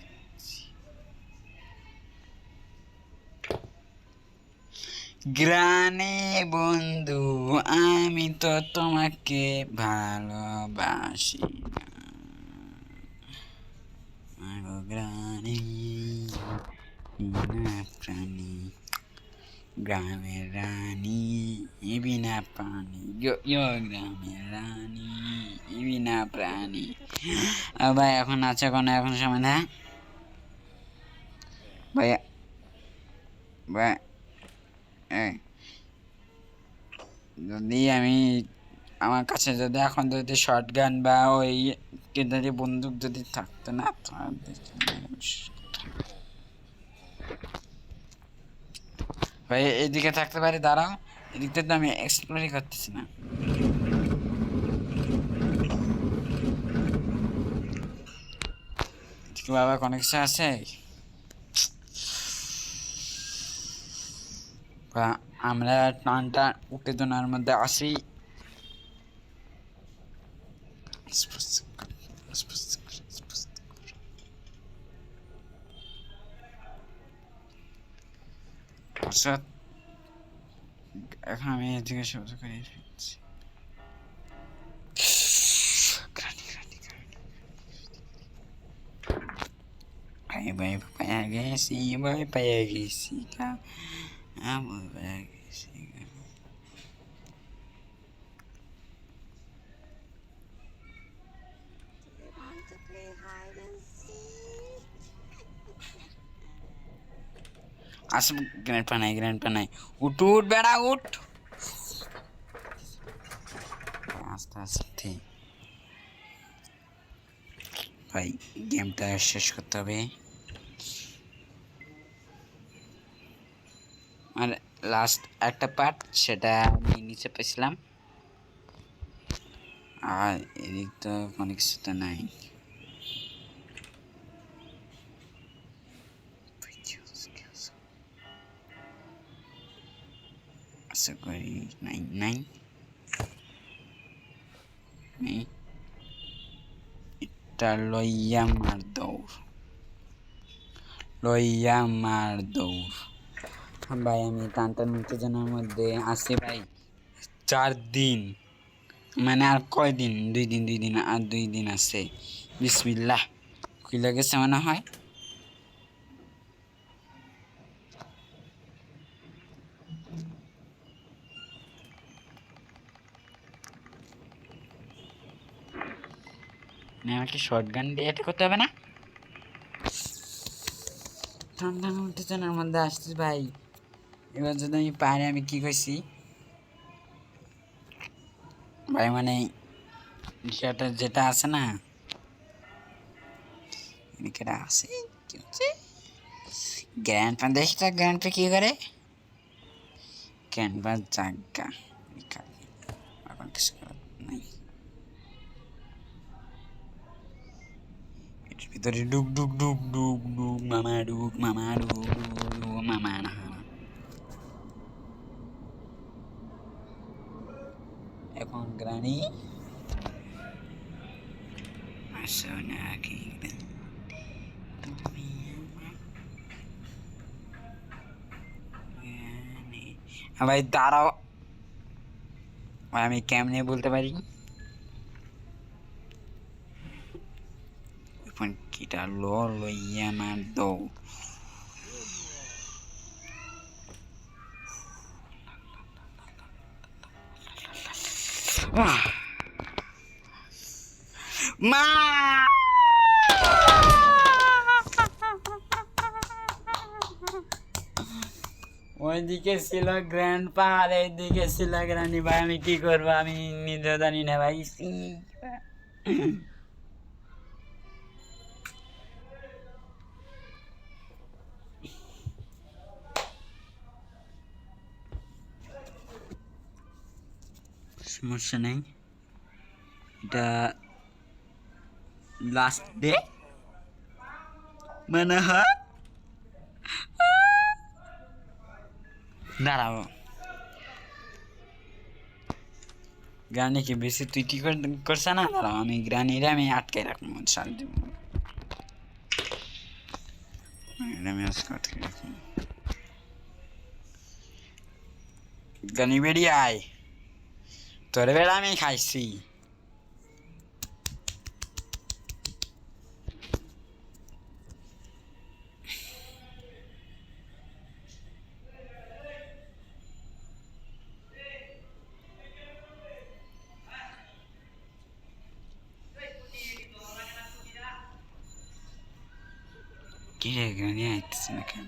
গ্রানে বন্ধু আমি তো তোমাকে ভালোবাসি না গ্রানে প্রাণী, গ্রামের রানী বিনা প্রাণী, গ্রামের রানী বিনা প্রাণী। ভাই এখন আছে কোনো এখন সময় না ভাই ভাই। যদি আমি আমার কাছে যদি এখন যদি শর্ট গান বা ওই কেদারি বন্দুক যদি থাকতো না, ভাই এদিকে থাকতে পারি। দাঁড়াও, এদিকটা তো আমি এক্সপ্লোরই করতেছি না। বাবা কোনো কিছু আছে বা আমরা টানটা উত্তেজনার মধ্যে আসি। এখন আমি এদিকে শব্দ করে ফেলছি। ভাই পায়া গেছি, ভাই পায়া গেছি আমার পায়া গেছি। আসব গ্র্যান্ড পানাই উঠ উঠ বেড়া উঠ আস্তে আস্তে। ভাই গেমটা শেষ করতে হবে। আর লাস্ট একটা পার্ট সেটা আমি নিচে পেয়েছিলাম, আর এদিক তো কোনো কিছু তো নাই। আশা করি নাই নাই এটা লইয়া মার দৌড়, লইয়া মার দৌড়। ভাই আমি টানটান উত্তেজনার মধ্যে আছি ভাই। 4 দিন মানে আর কয়দিন, 2 দিন আর 2 দিন আছে। বিসমিল্লাহ কি লেগেছে মনে হয়। আমাকে শর্ট গান দিয়ে এটা করতে হবে না। টানটান উত্তেজনার মধ্যে আসছি ভাই। এবার যদি আমি পারি, আমি কি করছি ভাই, মানে সেটা যেটা আছে না এদিকে আছে কি হচ্ছে গ্র্যান্ডপা দেখটা গ্র্যান্ডপা কি করে? গ্র্যান্ডপা জাগা এখন কিছু করার নাই। এটার ভিতরে ডুক ডুক ডুক ডুক ডুক মামা ডুক মামা ডুক ডুক ডুক মামা না। এখন গ্রানি আসো নাকি তুমি ভাই দাঁড়াও, আমি কেমনে বলতে পারি? এখন কিটা লইয়া না দৌ মা ওইদিকে ছিল গ্র্যান্ডপা আর এইদিকে ছিল গ্রানি। ভাই আমি কি করবো, আমি নিজেও জানি না ভাই। সমস্যা নেই, এটা লাস্ট ডে মনে হয়। দাঁড়াও গ্রানি কি বেশি তুই কি করছে না? দাঁড়াও আমি গ্রানিরে আমি আটকে রাখবো, শাল দিব আমি আজকে আটকে রাখি। গ্রানি বেরিয়ে আয়, তোর বেড়া আমি খাইছি। কি রে গ্রানি আইতেছে না কেন?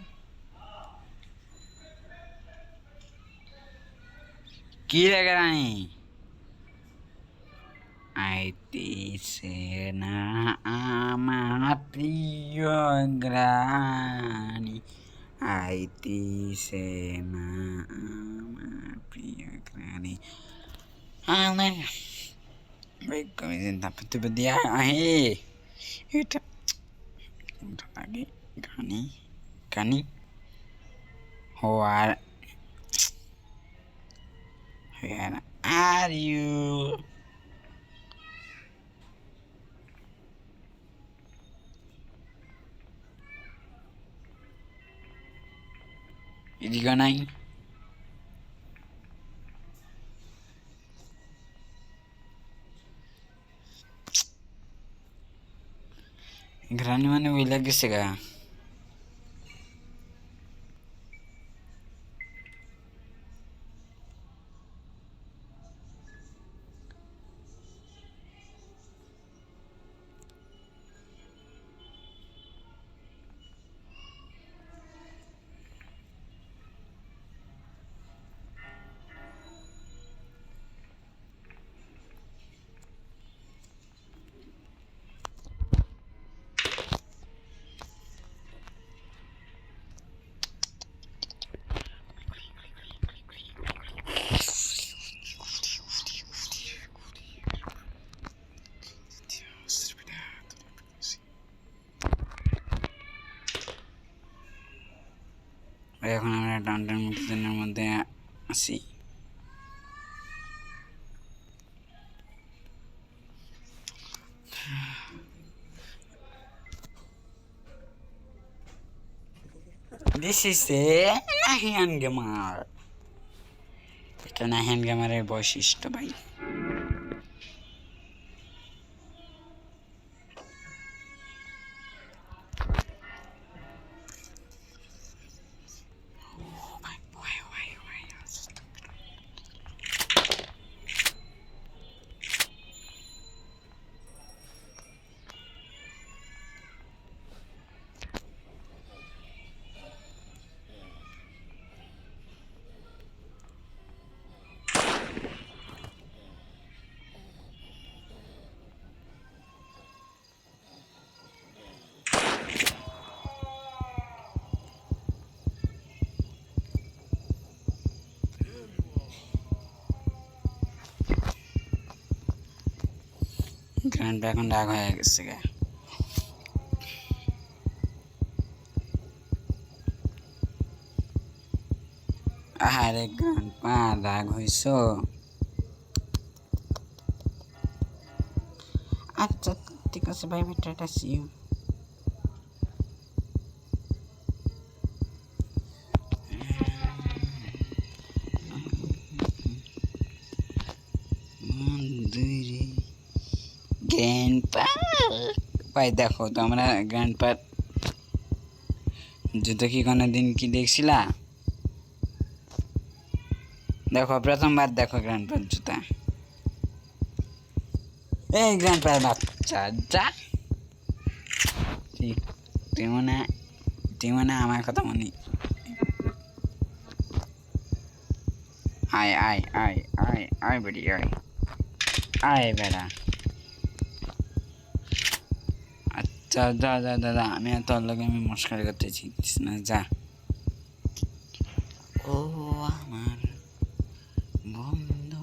কি রে গ্রানি আইতেছে না আমার প্রিয় গ্রানি? আইতেছে না আমার প্রিয় গ্রানি? আমার তারপর দিয়া আহে এটা আগে গানি গানি হওয়ার Where are you? এদিকে নাই, গ্রানি মানে ওই লাগছে গা। এখন আমরা টানটার মুক্তিদিনের মধ্যে আছি। This is a Nahian Gamer. এটা নাহিয়ান গেমারের বৈশিষ্ট্য ভাই। গ্রান্ড এখন রাগ হয়ে গেছে গা। আরে গ্রান্ডপা রাগ হইছ? আচ্ছা ঠিক আছে ভাই, টাটা সি ইউ। গ্র্যান্ডপা ভাই দেখো তো, আমরা গ্র্যান্ডপার জুতো কি কোনোদিন কি দেখছিলা? দেখো প্রথমবার দেখো গ্র্যান্ডপার জুতা। এই গ্র্যান্ডপার বাচ্চা যা, তুই মনে আমার কথা মনে। আয় আয় আয় আয় আয় বেটি আয়, আয় বেড়া। আচ্ছা যা যা দাদা, আমি আর তোর লগে আমি মস্কারি করতেছি না, যা। ও আমার বন্ধু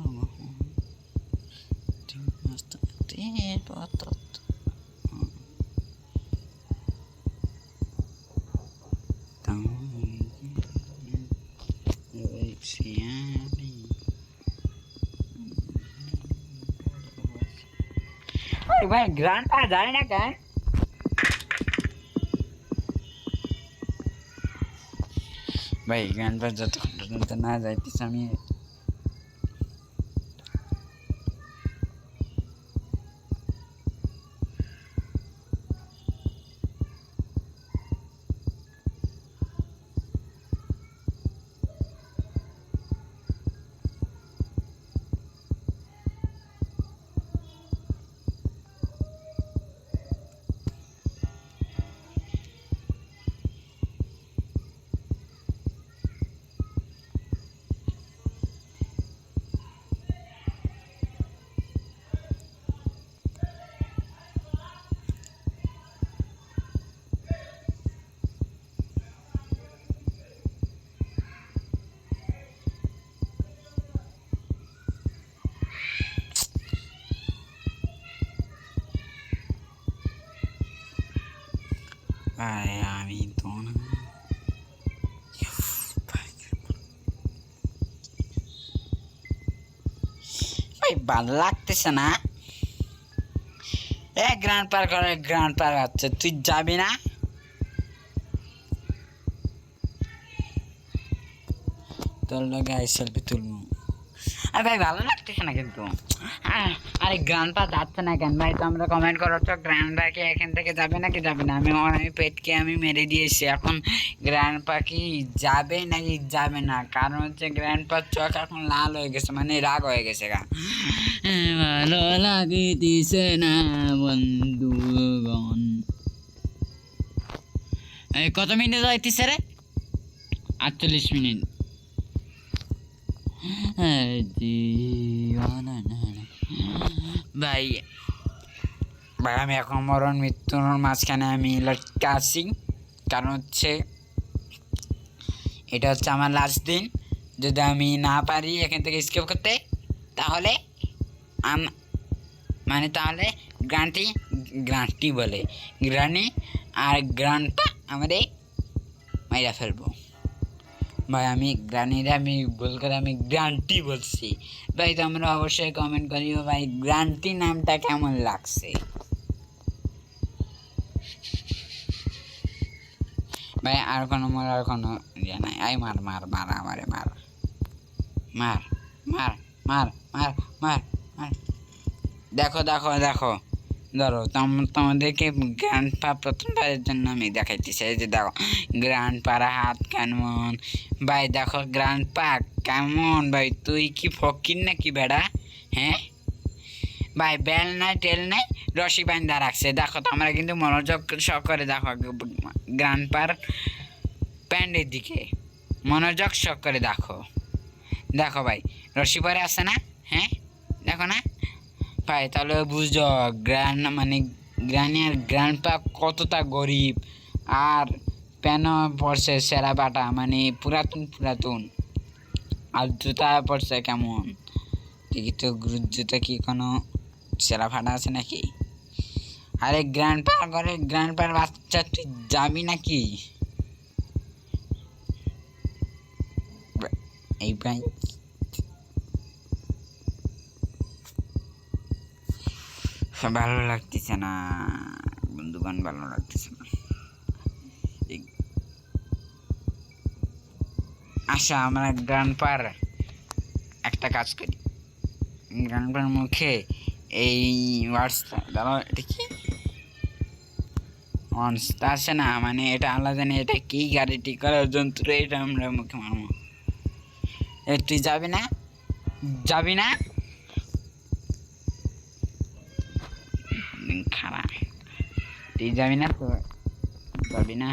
ভাই গ্রান্ডপা যায় না কেন? ভাই গ্রান্ডপা যতক্ষণ পর্যন্ত না যাইতেছে আমি আমি তো না ভাই, ভালো লাগতেছে না। গ্র্যান্ড পার্ক করে, গ্র্যান্ড পার্ক আছে, তুই যাবি না? তোর লগে সেলফি তুলবো। আরে ভাই ভালো লাগতেছে না কিন্তু। আরে গ্র্যান্ড পা যাচ্ছে না কেন ভাই? তোমরা কমেন্ট করো তো, গ্র্যান্ড পা কি এখান থেকে যাবে নাকি যাবে না? আমি পেটকে আমি মেরে দিয়েছি, এখন গ্র্যান্ড পা কি যাবে নাকি যাবে না? কারণ হচ্ছে গ্র্যান্ড পার চোখ এখন লাল হয়ে গেছে, মানে রাগ হয়ে গেছে গা। ভালো লাগিতেছে না বন্ধুগণ। কত মিনিট যাইতেছে রে? 48 মিনিট। ভাই ভাই আমি এখন মরণ মৃত্যুর মাঝখানে আমি লটকে আছি, কারণ হচ্ছে এটা হচ্ছে আমার লাস্ট দিন। যদি আমি না পারি এখান থেকে স্কেপ করতে, তাহলে মানে তাহলে গ্রান্টি বলে গ্রানি আর গ্রান্ডপা আমাদের মাইরা ফেলবো। ভাই আমি গ্রানিরা আমি ভুল করে আমি গ্রান্টি বলছি। ভাই তোমরা অবশ্যই কমেন্ট করিও ভাই গ্রান্টি নামটা কেমন লাগছে। ভাই আর কোনো ইয়ে নাই। আই মার মার মার আমারে মার মার মার মার মার মার মার। দেখো দেখো দেখো, ধরো তোমাদেরকে গ্র্যান্ড পা প্রথমবারের জন্য আমি দেখাইতেছি। এই যে দেখো গ্র্যান্ড পার হাত কেমন ভাই, দেখো গ্র্যান্ড পা কেমন ভাই। তুই কি ফকির নাকি বেড়া? হ্যাঁ ভাই, বেল নাই টেল নাই, রশি বান্ধা রাখছে। দেখো তো আমরা কিন্তু মনোযোগ সহকারে দেখো গ্র্যান্ড পার প্যান্ডের দিকে মনোযোগ সহকারে দেখো। দেখো ভাই রশি পরে আছে না? হ্যাঁ দেখো না ভাই, তাহলে বুঝছো গ্রানি আর গ্র্যান্ডপা কতটা গরিব। আর প্যান পড়ছে সেরা বাটা, মানে পুরাতন। আর জুতা পড়ছে কেমন দেখি তো, জুতা কি কোনো সেরা ফাটা আছে নাকি? আরে গ্র্যান্ডপার করে, গ্র্যান্ডপার বাচ্চা তুই যাবি নাকি? এই ভাই ভালো লাগতেছে না বন্ধুগণ, ভালো লাগতেছে না। আচ্ছা আমরা গ্র্যান্ডপার একটা কাজ করি, গ্র্যান্ডপার মুখে এই ওয়ার্ডসটা দাঁড়াও, এটা কি ওয়ার্ডসটা আছে না, মানে এটা আলাদা জানি এটা কি গাড়ি ঠিক করার যন্ত্র, এটা আমরা মুখে মারবো। তুই যাবি না, যাবি না? খারাপ, তুই যাবি না তো, যাবি না?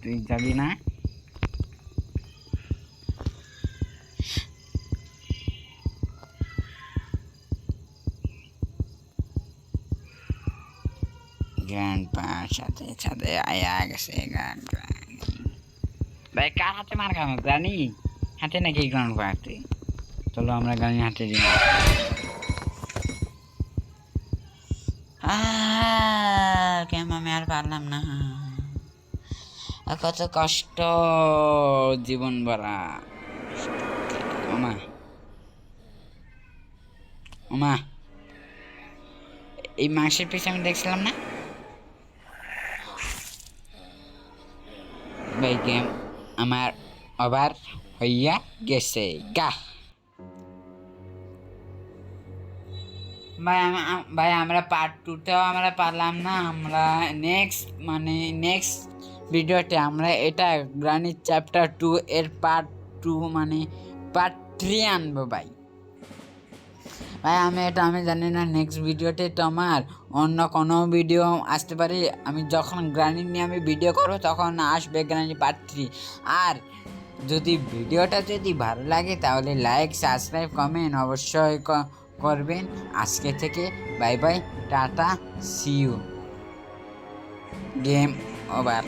তুই যাবি না? গ্র্যান্ডপার সাথে সাথে আয়া গেছে গ্র্যান্ডপা। ভাই কার হাতে মার খাবো, গ্রানি হাতে নাকি গ্র্যান্ডপা হাতে? চলো আমরা গ্রানি হাতে দিই। কেমন আমি আর পারলাম না, কত কষ্ট জীবন ভরা। ওমা ওমা, এই মাংসের পিস আমি দেখছিলাম না ভাই, গেম আমার ওভার হইয়া গেছে গা। ভাই আমরা পার্ট 2তেও আমরা পারলাম না, আমরা নেক্সট ভিডিওতে আমরা এটা গ্রানি চ্যাপ্টার 2 এর পার্ট 2 মানে পার্ট 3 আনবো ভাই। আমি জানি না নেক্সট ভিডিওতে তো আমার অন্য কোনো ভিডিও আসতে পারে, আমি যখন গ্রানি নিয়ে আমি ভিডিও করবো তখন আসবে গ্রানি পার্ট 3। আর যদি ভিডিওটা যদি ভালো লাগে তাহলে লাইক সাবস্ক্রাইব কমেন্ট অবশ্যই করবেন। আজকে থেকে bye bye, tata, see you, game over.